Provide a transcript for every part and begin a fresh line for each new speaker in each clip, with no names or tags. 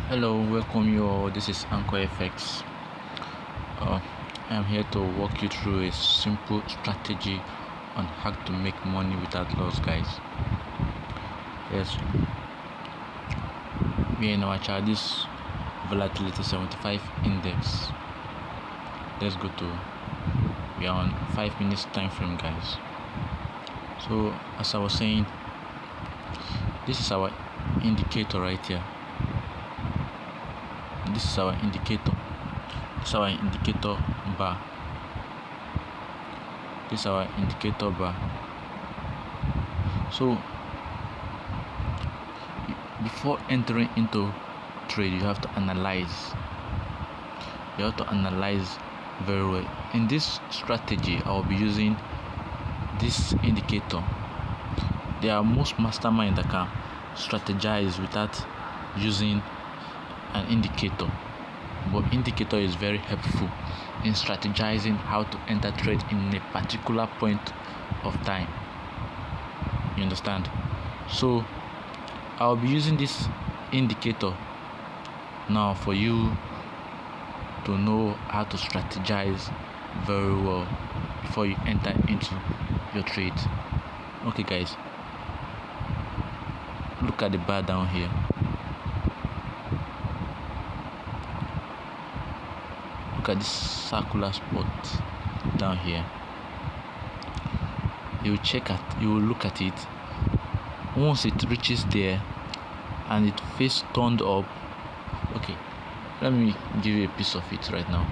Hello, welcome you all. This is Anchor FX. I'm here to walk you through a simple strategy on how to make money without loss, guys. Yes, we are in our chart. This volatility 75 index. Let's go to. We are on 5 minutes time frame, guys. So as I was saying, this is our indicator right here. This is our indicator. This is our indicator bar. This is our indicator bar. So before entering into trade, you have to analyze. You have to analyze very well. In this strategy, I will be using this indicator. There are most masterminds that can strategize without using an indicator, but indicator is very helpful in strategizing how to enter trade in a particular point of time. You understand? So I'll be using this indicator now for you to know how to strategize very well before you enter into your trade. Okay, guys, look at the bar down here. Look at this circular spot down here. You will look at it. Once it reaches there and it face turned up, okay, let me give you a piece of it right now.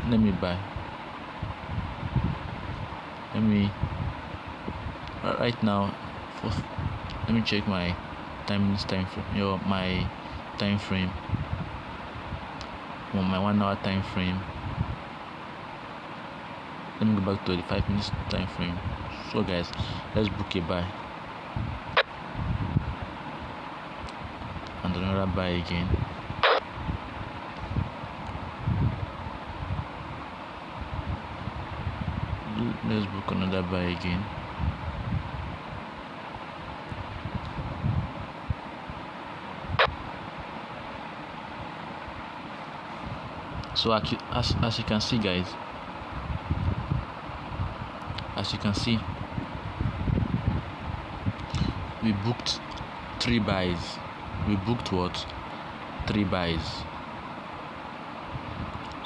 Let me buy. Right now, let me check my time frame, my time frame, or my 1 hour time frame. Let me go back to the 5 minutes time frame. So guys, let's book a buy and another buy again. Let's book another buy again. So as you can see, guys, as you can see, we booked 3 buys. We booked what? 3 buys.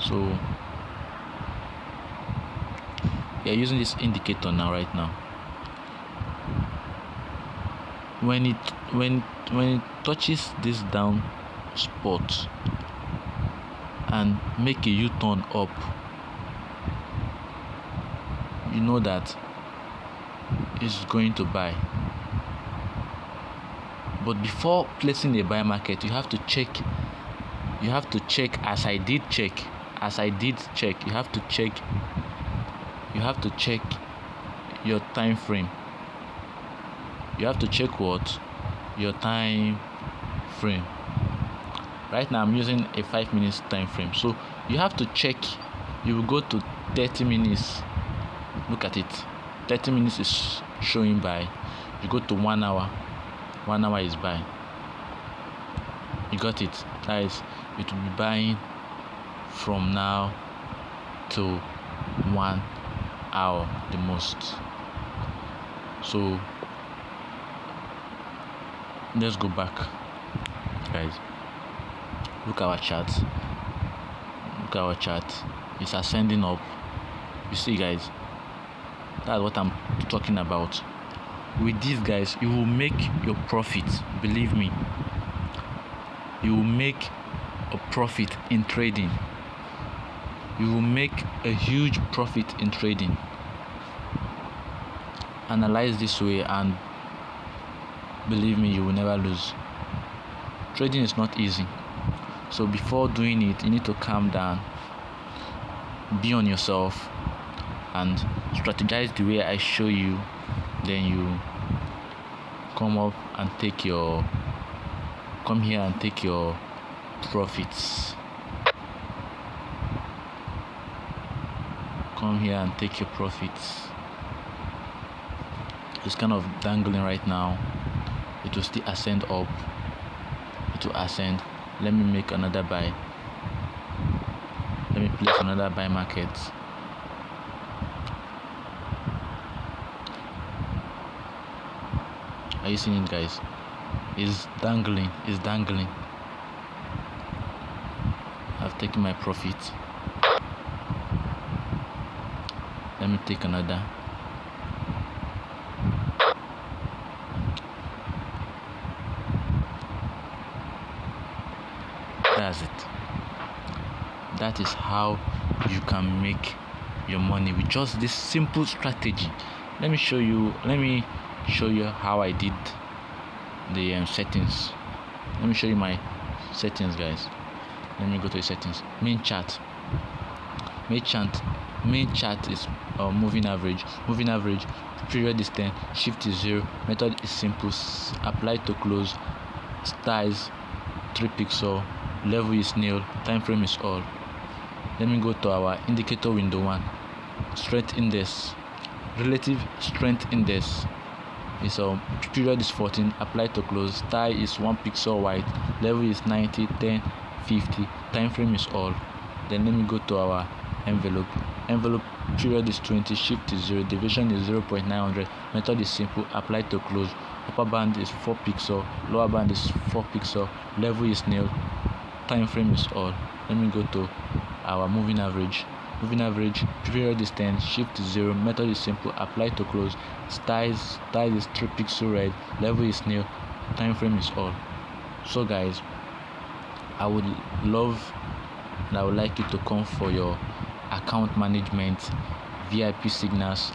So we are using this indicator now, right now. When it touches this down spot and make a U-turn up, you know that it's going to buy. But before placing a buy market, you have to check as I did check. You have to check your time frame. You have to check what? Your time frame. Right now I'm using a 5 minutes time frame. So you have to check. You will go to 30 minutes. Look at it. 30 minutes is showing buy. You go to 1 hour. 1 hour is buy. You got it. That is, it will be buying from now to 1 hour the most. So let's go back, guys. Look at our chart. It's ascending up. You see, guys, that's what I'm talking about. With these guys, you will make your profit. Believe me, you will make a profit in trading. You will make a huge profit in trading. Analyze this way, and believe me, you will never lose. Trading is not easy. So before doing it, you need to calm down, be on yourself, and strategize the way I show you. Then you come here and take your profits. Come here and take your profits. It's kind of dangling right now. It will still ascend up. It will ascend. Let me make another buy. Let me place another buy market. Are you seeing it, guys? It's dangling. It's dangling. I've taken my profit. Let me take another. That's it. That is how you can make your money with just this simple strategy. Let me show you how I did the settings. Let me show you my settings, guys. Let me go to the settings. Main chart is moving average. Period is 10, shift is 0, method is simple, apply to close, styles 3 pixel, level is nil, time frame is all. Let me go to our indicator window 1. Strength index, relative strength index is period is 14, apply to close, style is 1 pixel wide, level is 90, 10, 50, time frame is all. Then let me go to our envelope period is 20, shift is 0, deviation is 0.900, method is simple, apply to close, upper band is 4 pixel, lower band is 4 pixel, level is nil, time frame is all. Let me go to our moving average period is 10, shift is 0, method is simple, apply to close, style is 3 pixel red, level is nil, time frame is all. So guys, I would like you to come for your account management, VIP signals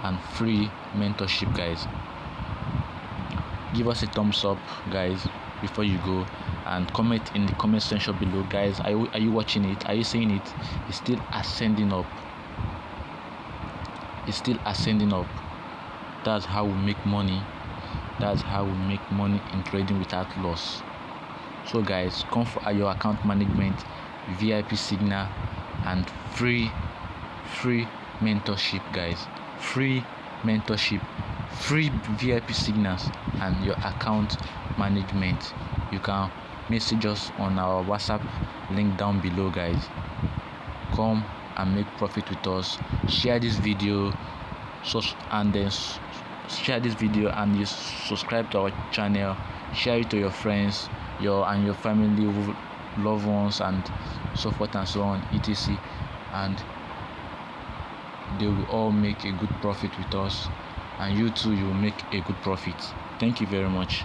and free mentorship, guys. Give us a thumbs up, guys, before you go, and comment in the comment section below, guys. Are you watching it? Are you seeing it? It's still ascending up. That's how we make money. That's how we make money in trading without loss. So guys, come for your account management, VIP signal and free mentorship, guys. Free mentorship, free VIP signals and your account management. You can message us on our WhatsApp link down below, guys. Come and make profit with us. Share this video and you subscribe to our channel. Share it to your friends, your family, loved ones, and so forth and so on, etc. And they will all make a good profit with us, and you too, you will make a good profit. Thank you very much.